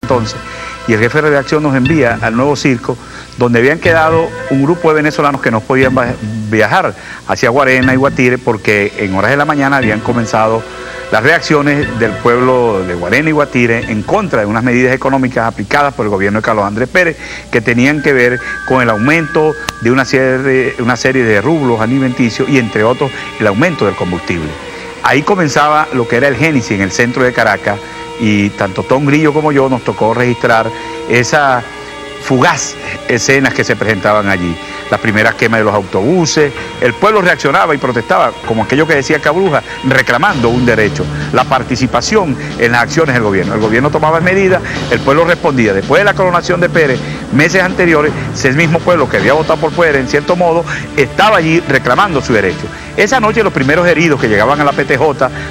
entonces, y el jefe de redacción nos envía al Nuevo Circo, donde habían quedado un grupo de venezolanos que no podían viajar hacia Guarena y Guatire porque en horas de la mañana habían comenzado las reacciones del pueblo de Guarena y Guatire en contra de unas medidas económicas aplicadas por el gobierno de Carlos Andrés Pérez que tenían que ver con el aumento de una serie de rublos alimenticios y entre otros el aumento del combustible. Ahí comenzaba lo que era el génesis en el centro de Caracas y tanto Tom Grillo como yo nos tocó registrar esa fugaz escenas que se presentaban allí. Las primeras quemas de los autobuses, el pueblo reaccionaba y protestaba, como aquello que decía Cabruja, reclamando un derecho, la participación en las acciones del gobierno. El gobierno tomaba medidas, el pueblo respondía. Después de la coronación de Pérez, meses anteriores, ese mismo pueblo que había votado por Pérez, en cierto modo, estaba allí reclamando su derecho. Esa noche los primeros heridos que llegaban a la PTJ,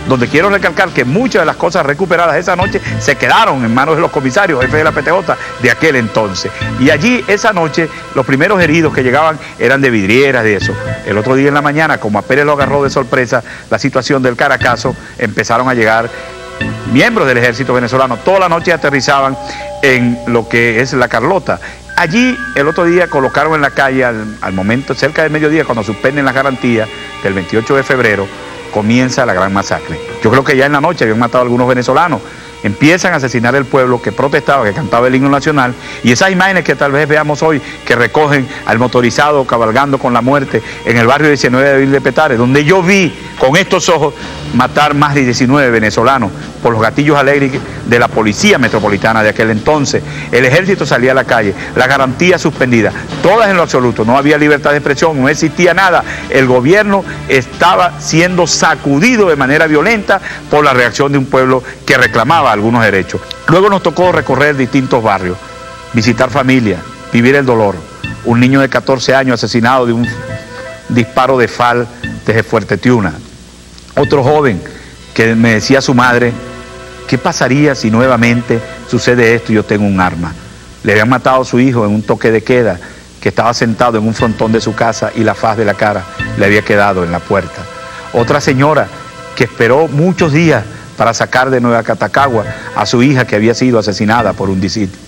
donde quiero recalcar que muchas de las cosas recuperadas esa noche se quedaron en manos de los comisarios, jefes de la PTJ de aquel entonces. Y allí esa noche los primeros heridos que llegaban eran de vidrieras, de eso. El otro día en la mañana, como a Pérez lo agarró de sorpresa la situación del Caracazo, empezaron a llegar miembros del ejército venezolano. Toda la noche aterrizaban en lo que es La Carlota. Allí el otro día colocaron en la calle al momento, cerca del mediodía, cuando suspenden las garantías del 28 de febrero, comienza la gran masacre. Yo creo que ya en la noche habían matado a algunos venezolanos. Empiezan a asesinar el pueblo que protestaba, que cantaba el himno nacional, y esas imágenes que tal vez veamos hoy, que recogen al motorizado cabalgando con la muerte en el barrio 19 de Abril de Petare, donde yo vi con estos ojos matar más de 19 venezolanos por los gatillos alegres de la policía metropolitana de aquel entonces. El ejército salía a la calle, la garantía suspendida, todas en lo absoluto, no había libertad de expresión, no existía nada. El gobierno estaba siendo sacudido de manera violenta por la reacción de un pueblo que reclamaba algunos derechos. Luego nos tocó recorrer distintos barrios, visitar familias, vivir el dolor. Un niño de 14 años asesinado de un disparo de FAL desde Fuerte Tiuna. Otro joven que me decía a su madre, ¿qué pasaría si nuevamente sucede esto y yo tengo un arma? Le habían matado a su hijo en un toque de queda, que estaba sentado en un frontón de su casa y la faz de la cara le había quedado en la puerta. Otra señora que esperó muchos días para sacar de Nueva Catacagua a su hija que había sido asesinada por un disidente.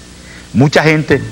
Mucha gente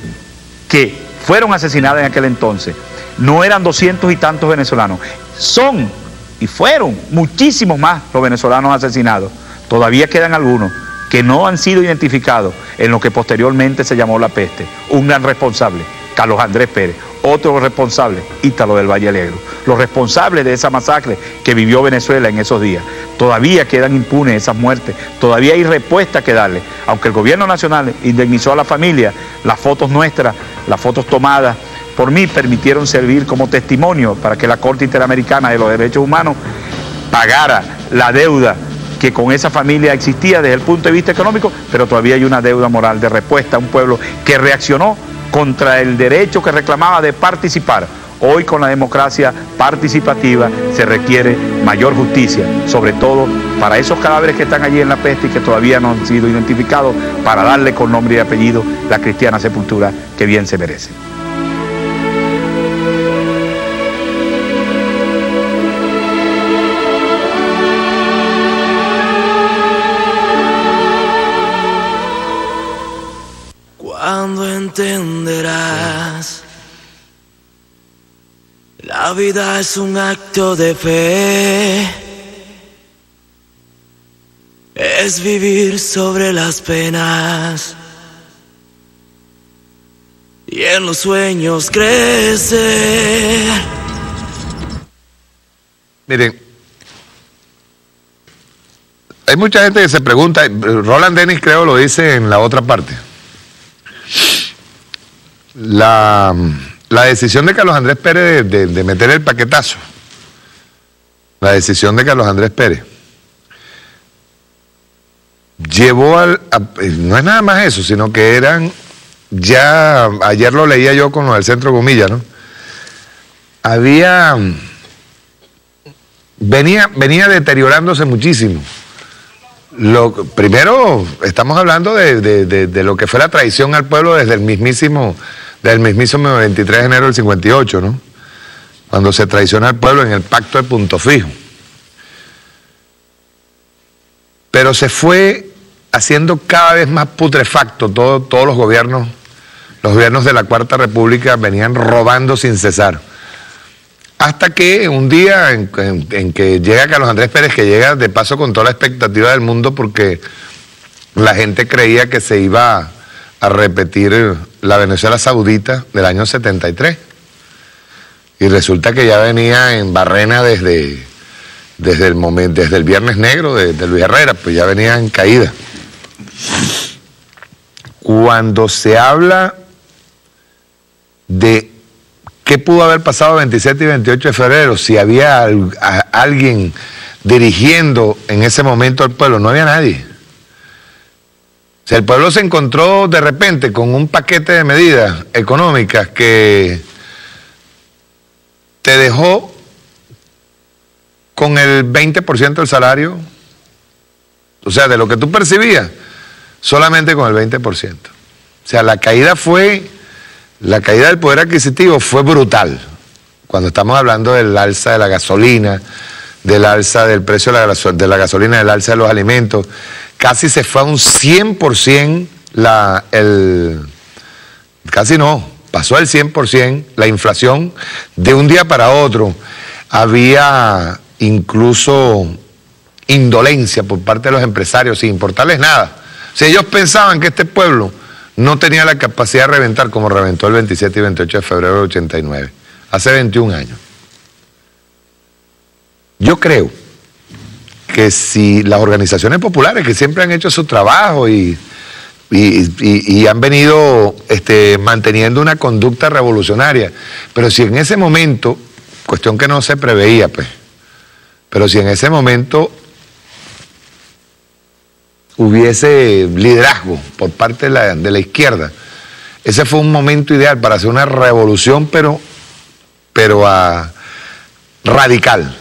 que fueron asesinadas en aquel entonces, no eran 200 y tantos venezolanos, son y fueron muchísimos más los venezolanos asesinados. Todavía quedan algunos que no han sido identificados en lo que posteriormente se llamó la peste. Un gran responsable, Carlos Andrés Pérez. Otro responsable, Ítalo del Valle Alegre. Los responsables de esa masacre que vivió Venezuela en esos días. Todavía quedan impunes esas muertes, todavía hay respuesta que darle. Aunque el gobierno nacional indemnizó a la familia, las fotos nuestras, las fotos tomadas por mí permitieron servir como testimonio para que la Corte Interamericana de los Derechos Humanos pagara la deuda que con esa familia existía desde el punto de vista económico, pero todavía hay una deuda moral de respuesta a un pueblo que reaccionó contra el derecho que reclamaba de participar. Hoy con la democracia participativa se requiere mayor justicia, sobre todo para esos cadáveres que están allí en la peste y que todavía no han sido identificados, para darle con nombre y apellido la cristiana sepultura que bien se merece. Cuando entenderás, la vida es un acto de fe, es vivir sobre las penas y en los sueños crecer. Miren, hay mucha gente que se pregunta, Roland Dennis creo lo dice en la otra parte. La decisión de Carlos Andrés Pérez de meter el paquetazo, la decisión de Carlos Andrés Pérez, llevó no es nada más eso, sino que eran, ya ayer lo leía yo con lo del Centro Gomilla, ¿no? Venía deteriorándose muchísimo. Primero, estamos hablando de lo que fue la traición al pueblo desde el mismísimo 23 de enero del 58, ¿no? Cuando se traiciona al pueblo en el pacto de Punto Fijo. Pero se fue haciendo cada vez más putrefacto todos los gobiernos de la Cuarta República venían robando sin cesar. Hasta que un día en que llega Carlos Andrés Pérez, que llega de paso con toda la expectativa del mundo porque la gente creía que se iba a repetir la Venezuela Saudita del año 73. Y resulta que ya venía en Barrena desde el Viernes Negro de Luis Herrera, pues ya venía en caída. Cuando se habla de qué pudo haber pasado el 27 y 28 de febrero, si había alguien dirigiendo en ese momento al pueblo, no había nadie. O sea, el pueblo se encontró de repente con un paquete de medidas económicas que te dejó con el 20% del salario, o sea, de lo que tú percibías, solamente con el 20%. O sea, la caída del poder adquisitivo fue brutal. Cuando estamos hablando del alza de la gasolina, del alza del precio de la gasolina, del alza de los alimentos, casi se fue a un 100% casi no, pasó al 100% la inflación de un día para otro. Había incluso indolencia por parte de los empresarios sin importarles nada. O sea, ellos pensaban que este pueblo no tenía la capacidad de reventar como reventó el 27 y 28 de febrero del 89, hace 21 años. Yo creo que si las organizaciones populares que siempre han hecho su trabajo y han venido manteniendo una conducta revolucionaria, pero si en ese momento, cuestión que no se preveía, pues, pero si en ese momento hubiese liderazgo por parte de la izquierda, ese fue un momento ideal para hacer una revolución, pero radical.